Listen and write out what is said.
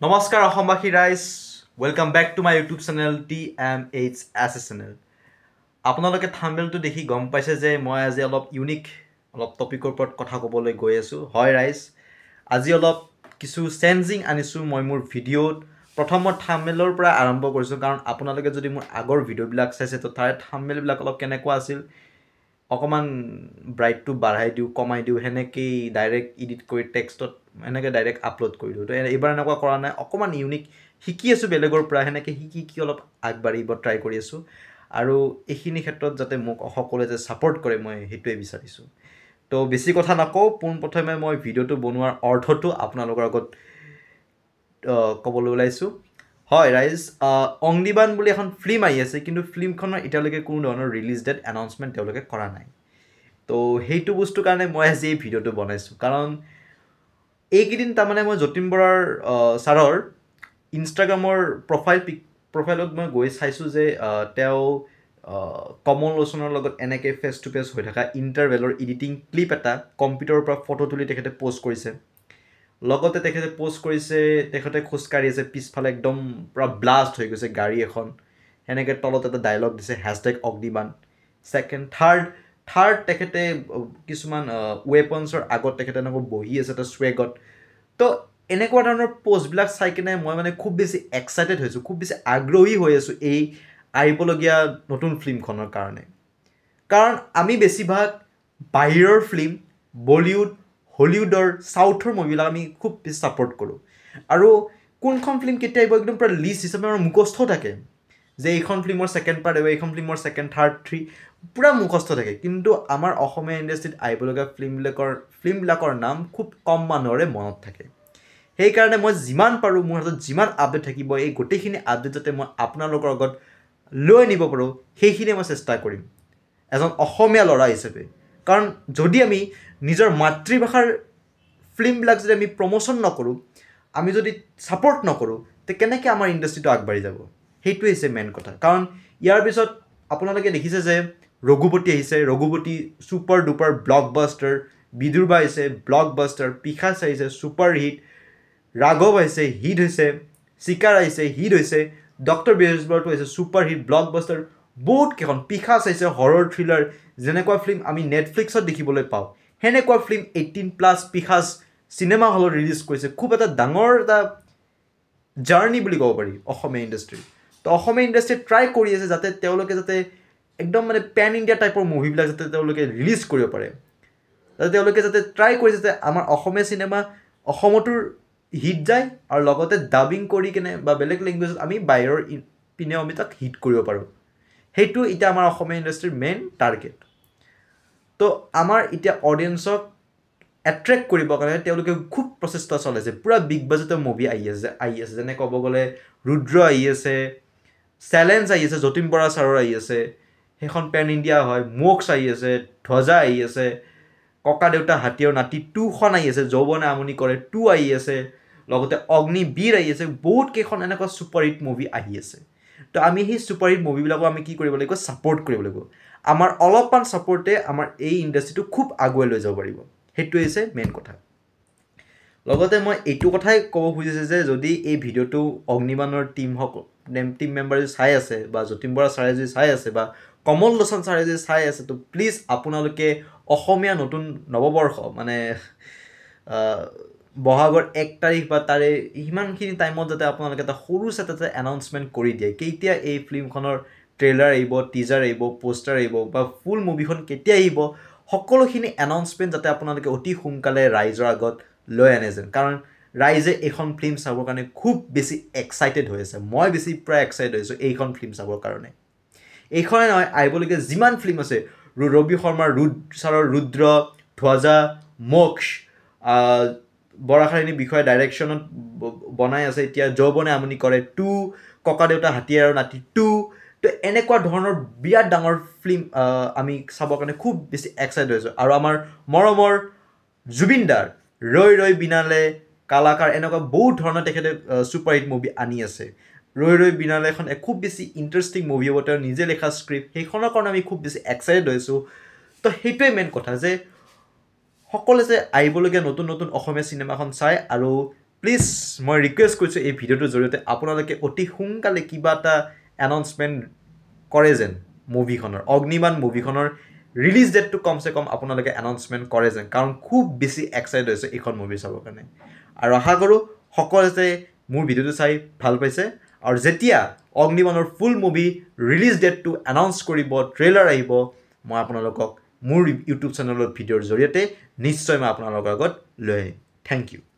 নমস্কাৰ অসমবাসী ৰাইজ welcome back to my YouTube channel TMHS channel আপোনালোকে থাম্বনেইলটো দেখি গম পাইছে যে মই আজি অলপ ইউনিক টপিকৰ ওপৰত কথা ক'বলৈ গৈ আছোঁ হয় ৰাইজ আজি অলপ কিছু চেঞ্জিং আনিছোঁ মই মোৰ ভিডিঅ'ত প্ৰথম মই থাম্বনেইলৰ পৰা আৰম্ভ কৰিছোঁ কাৰণ আপোনালোকে যদি মোৰ আগৰ ভিডিঅ'বিলাক চাইছে তো তাৰে থাম্বনেইলবিলাক অলপ কেনেকুৱা আছিল অকমান ব্ৰাইটটো বাঢ়াই দিওঁ কমাই দিওঁ সেনেকেই ডাইৰেক্ট এডিট কৰি টেক্সটত এনেকৈ ডাইৰেক্ট আপলোড কৰি দিওঁ তো এইবাৰ এনেকুৱা কৰা নাই অকমান ইউনিক শিকি আছোঁ বেলেগৰ পৰা সেনেকৈ শিকি অলপ আগবাঢ়িব ট্ৰাই কৰি আছোঁ আৰু এইখিনি ক্ষেত্ৰত যাতে মোক সকলোৱে যে ছাপোৰ্ট কৰে মই সেইটোৱে বিচাৰিছোঁ তো বেছি কথা নকওঁ পোনপ্ৰথমে মই ভিডিঅ'টো বনোৱাৰ অৰ্থটো আপোনালোকৰ আগত ক'বলৈ ওলাইছোঁ হয় ৰাইজ অগ্নিবাণ বুলি এখন ফিল্ম আহি আছে কিন্তু ফিল্মখনৰ এতিয়ালৈকে কোনো ধৰণৰ ৰিলিজ ডেট এনাউন্সমেণ্ট তেওঁলোকে কৰা নাই তো সেইটো বস্তুৰ কাৰণে মই আজি এই ভিডিঅ'টো বনাইছোঁ কাৰণ এইকেইদিন তাৰমানে মই যতীন বৰাৰ ছাৰৰ ইনষ্টাগ্ৰামৰ প্ৰফাইলত মই গৈ চাইছোঁ যে তেওঁ কমল লোচনৰ লগত এনেকৈ ফেচ টু ফেচ হৈ থকা ইণ্টাৰভেলৰ এডিটিং ক্লিপ এটা কম্পিউটাৰৰ পৰা ফটো তুলি তেখেতে প'ষ্ট কৰিছে লগতে তেখেতে প'ষ্ট কৰিছে তেখেতে খোজকাঢ়ি আছে পিছফালে একদম পূৰা ব্লাষ্ট হৈ গৈছে গাড়ী এখন সেনেকৈ তলত এটা ডায়লগ দিছে #অগ্নিবাণ থাৰ্ড তেখেতে কিছুমান ৱেপনছৰ আগত তেখেতে এনেকৈ বহি আছে এটা স্ৱেগত তো এনেকুৱা ধৰণৰ পষ্টবিলাক চাই কিনে মই মানে খুব বেছি এক্সাইটেড হৈছোঁ খুব বেছি আগ্ৰহী হৈ আছোঁ এই আহিবলগীয়া নতুন ফিল্মখনৰ কাৰণে কাৰণ আমি বেছিভাগ বাহিৰৰ ফিল্ম বলিউড হলিউডৰ চাউথৰ মুভিবিলাক আমি খুব বেছি ছাপোৰ্ট কৰোঁ আৰু কোনখন ফিল্ম কেতিয়া আহিব একদম পূৰা লিষ্ট হিচাপে আমাৰ মুখস্থ থাকে যে এইখন ফিল্মৰ ছেকেণ্ড পাৰ্ট আহিব এইখন ফিল্মৰ ছেকেণ্ড থাৰ্ড থ্ৰী পূৰা মুখস্থ থাকে কিন্তু আমাৰ অসমীয়া ইণ্ডাষ্ট্ৰীত আহিবলগীয়া ফিল্মবিলাকৰ নাম খুব কম মানুহৰে মনত থাকে সেইকাৰণে মই যিমান পাৰোঁ মোৰ হাতত যিমান আপডেট থাকিব এই গোটেইখিনি আপডেট যাতে মই আপোনালোকৰ আগত লৈ আনিব পাৰোঁ সেইখিনি মই চেষ্টা কৰিম এজন অসমীয়া ল'ৰা হিচাপে কাৰণ যদি আমি নিজৰ মাতৃভাষাৰ ফিল্মবিলাক যদি আমি প্ৰমোশ্যন নকৰোঁ আমি যদি ছাপোৰ্ট নকৰোঁ তে কেনেকৈ আমাৰ ইণ্ডাষ্ট্ৰীটো আগবাঢ়ি যাব সেইটোৱে হৈছে মেইন কথা কাৰণ ইয়াৰ পিছত আপোনালোকে দেখিছে যে ৰঘুপতি আহিছে ৰঘুপতি ছুপাৰ ডুপাৰ ব্লকবাষ্টাৰ বিদুৰবা আহিছে ব্লকবাষ্টাৰ পিশাচ আহিছে ছুপাৰ হিট ৰাঘৱ আহিছে হিট হৈছে চিকাৰ আহিছে হিট হৈছে ডক্টৰ বৃহস্পতিবাৰটো আহিছে ছুপাৰ হিট ব্লকবাষ্টাৰ বহুত কেইখন পিশাচ আহিছে হৰৰ থ্ৰিলাৰ যেনেকুৱা ফিল্ম আমি নেটফ্লিক্সত দেখিবলৈ পাওঁ সেনেকুৱা ফিল্ম 18+ পিশাচ চিনেমা হলত ৰিলিজ কৰিছে খুব এটা ডাঙৰ এটা জাৰ্ণি বুলি ক'ব পাৰি অসমীয়া ইণ্ডাষ্ট্ৰীৰ তো অসমীয়া ইণ্ডাষ্ট্ৰীয়ে ট্ৰাই কৰি আছে যাতে তেওঁলোকে যাতে একদম মানে পেন ইণ্ডিয়া টাইপৰ মুভিবিলাক যাতে তেওঁলোকে ৰিলিজ কৰিব পাৰে যাতে তেওঁলোকে যাতে ট্ৰাই কৰিছে যে আমাৰ অসমীয়া চিনেমা অসমতো হিট যায় আৰু লগতে ডাবিং কৰি কিনে বা বেলেগ লেংগুৱেজত আমি বাহিৰৰ পিনেও আমি তাক হিট কৰিব পাৰোঁ সেইটো এতিয়া আমাৰ অসমীয়া ইণ্ডাষ্ট্ৰীৰ মেইন টাৰ্গেট তো আমাৰ এতিয়া অডিয়েঞ্চক এট্ৰেক্ট কৰিবৰ কাৰণে তেওঁলোকে খুব প্ৰচেষ্টা চলাইছে পূৰা বিগ বাজেটৰ মুভি আহি আছে যেনে ক'ব গ'লে ৰুদ্ৰ আহি আছে চেলেঞ্জ আহি আছে যতীন বৰা ছাৰৰ আহি আছে সেইখন পেন ইণ্ডিয়া হয় মোক্স আহি আছে ধ্বজা আহি আছে ককা দেউতা হাতী আৰু নাতি 2খন আহি আছে যৌৱনে আমনি কৰে 2 আহি আছে লগতে অগ্নিবীৰ আহি আছে বহুত কেইখন এনেকুৱা ছুপাৰ হিট মুভি আহি আছে তো আমি সেই ছুপাৰ হিট মুভিবিলাকো আমি কি কৰিব লাগিব ছাপোৰ্ট কৰিব লাগিব আমাৰ অলপমান ছাপোৰ্টে আমাৰ এই ইণ্ডাষ্ট্ৰীটো খুব আগুৱাই লৈ যাব পাৰিব সেইটোৱে হৈছে মেইন কথা লগতে মই এইটো কথাই ক'ব খুজিছোঁ যে যদি এই ভিডিঅ'টো অগ্নিবাণৰ টিম মেম্বাৰ যদি চাই আছে বা যতীন বৰা ছাৰে যদি চাই আছে বা কমল লোচন ছাৰে যদি চাই আছে তো প্লিজ আপোনালোকে অসমীয়া নতুন নৱবৰ্ষ মানে বহাগৰ 1 তাৰিখ বা তাৰে সিমানখিনি টাইমত যাতে আপোনালোকে এটা সৰু এটা এনাউন্সমেণ্ট কৰি দিয়ে কেতিয়া এই ফিল্মখনৰ ট্ৰেইলাৰ আহিব টিজাৰ আহিব পোষ্টাৰ আহিব বা ফুল মুভিখন কেতিয়া আহিব সকলোখিনি এনাউন্সমেণ্ট যাতে আপোনালোকে অতি সোনকালে ৰাইজৰ আগত লৈ আনে যেন কাৰণ ৰাইজে এইখন ফিল্ম চাবৰ কাৰণে খুব বেছি এক্সাইটেড হৈ আছে মই বেছি প্ৰায় এক্সাইটেড হৈছোঁ এইখন ফিল্ম চাবৰ কাৰণে এইখনে নহয় আহিবলগীয়া যিমান ফিল্ম আছে ৰবি শৰ্মাৰ ছাৰৰ ৰুদ্ৰ ধ্বজা মোক্ষ বৰাশালিনী বিষয়ে ডাইৰেকশ্যনত বনাই আছে এতিয়া যৌৱনে আমনি কৰে 2 ককা দেউতা হাতী আৰু নাতি 2 তো এনেকুৱা ধৰণৰ বিৰাট ডাঙৰ ফিল্ম আমি চাবৰ কাৰণে খুব বেছি এক্সাইটেড হৈছোঁ আৰু আমাৰ মৰমৰ জুবিনদাৰ ৰৈ ৰৈ বিনালে কালাকাৰ এনেকুৱা বহুত ধৰণৰ তেখেতে ছুপাৰ হিট মুভি আনি আছে ৰৈ ৰৈ বিনালে এখন খুব বেছি ইণ্টাৰেষ্টিং মুভি হ'ব তেওঁ নিজে লেখা স্ক্ৰিপ্ট সেইখনৰ কাৰণে আমি খুব বেছি এক্সাইটেড হৈছোঁ তো সেইটোৱে মেইন কথা যে সকলোৱে যে আহিবলগীয়া নতুন নতুন অসমীয়া চিনেমাখন চায় আৰু প্লিজ মই ৰিকুৱেষ্ট কৰিছোঁ এই ভিডিঅ'টোৰ জৰিয়তে আপোনালোকে অতি সোনকালে কিবা এটা এনাউন্সমেণ্ট কৰে যেন মুভিখনৰ অগ্নিবাণ মুভিখনৰ ৰিলিজ ডেটটো কমচে কম আপোনালোকে এনাউন্সমেণ্ট কৰে যেন কাৰণ খুব বেছি এক্সাইটেড হৈছে এইখন মুভি চাবৰ কাৰণে আৰু আশা কৰোঁ সকলোতে মোৰ ভিডিঅ'টো চাই ভাল পাইছে আৰু যেতিয়া অগ্নিবাণৰ ফুল মুভি ৰিলিজ ডেটটো এনাউন্স কৰিব ট্ৰেইলাৰ আহিব মই আপোনালোকক মোৰ ইউটিউব চেনেলৰ ভিডিঅ'ৰ জৰিয়তে নিশ্চয় মই আপোনালোকৰ আগত লৈ আহিম থেংক ইউ